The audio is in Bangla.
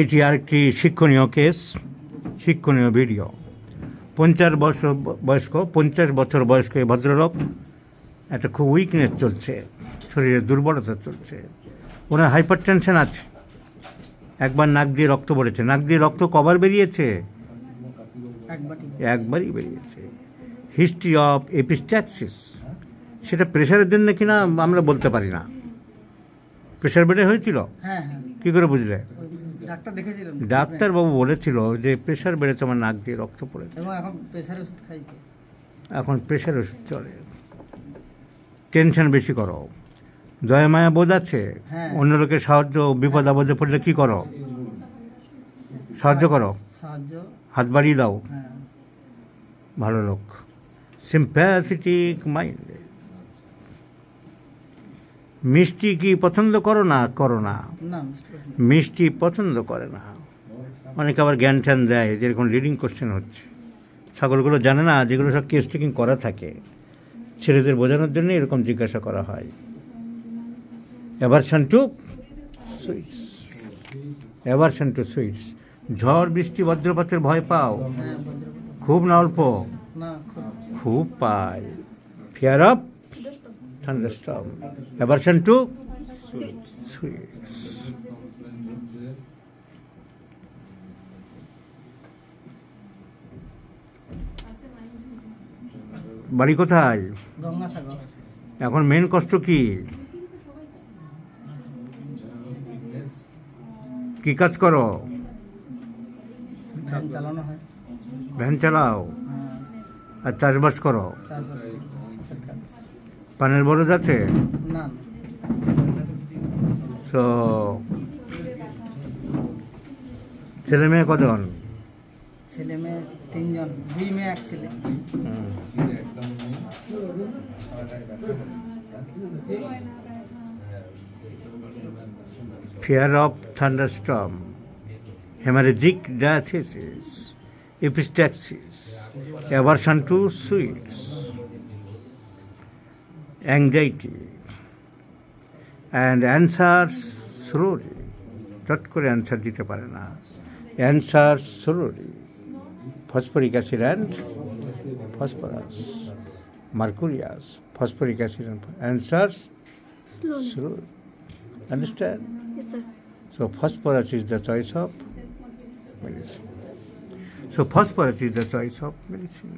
এটি আরেকটি শিক্ষণীয় কেস, শিক্ষণীয় ভিডিও। 50 বছর বয়স্ক এই ভদ্রলোক, একটা খুব উইকনেস চলছে, শরীরে দুর্বলতা চলছে, ওনার হাইপার টেনশন আছে। একবার নাক দিয়ে রক্ত পড়েছে। নাক দিয়ে রক্ত কবার বেরিয়েছে? একবারই বেরিয়েছে। হিস্ট্রি অফ এপিস্ট্যাক্সিস, সেটা প্রেশারের জন্য কিনা আমরা বলতে পারি না। প্রেশার বেড়ে হয়েছিল, কি করে বুঝলে? ডাক্তারবাবু বলেছিল যে প্রেশার বেড়েছে, আমার নাক দিয়ে রক্ত পড়েছে, এখন প্রেশার ওষুধ চলে। টেনশন বেশি করো, দয়া মায়া বোধ আছে, অন্য লোকের সাহায্য, বিপদ আপদে পড়লে কি করো? সাহায্য করো, হাত বাড়িয়ে দাও, ভালো লোক। Sympathetic mind. মিষ্টি কি পছন্দ করো না? করো না, মিষ্টি পছন্দ করে না। অনেকে আবার জ্ঞান ট্যান দেয়, যেরকম লিডিং কোশ্চেন হচ্ছে। ছাগলগুলো জানে না, যেগুলো সব কেস টেকিং করা থাকে, ছেলেদের বোঝানোর জন্য এরকম জিজ্ঞাসা করা হয়। Aversion to sweets, aversion to sweets. ঝড় বৃষ্টি বজ্রপাতের ভয় পাও? খুব না অল্প? খুব পাই। Fear of thunderstorm, aversion to sweets. বাড়ি কোথায়? এখন মেন কষ্ট কি? কি কাজ করো? ভ্যান চালাও আর চাষবাস করো? পানের বরজ আছে? ছেলে মেয়ে কজন? ছেলে মেয়ে 3 জন, 2 মেয়ে 1 ছেলে। Fear of thunderstorm, hemorrhagic diathesis, epistaxis, aversion to sweets, anxiety, and answers slowly. চট করে অ্যান্সার দিতে পারে না। Answer slowly. Phosphoric acid and phosphorus, mercurius, phosphoric acid and answers slowly. Understand? Yes, sir. So phosphorus is the choice of medicine. So phosphorus is the choice of medicine.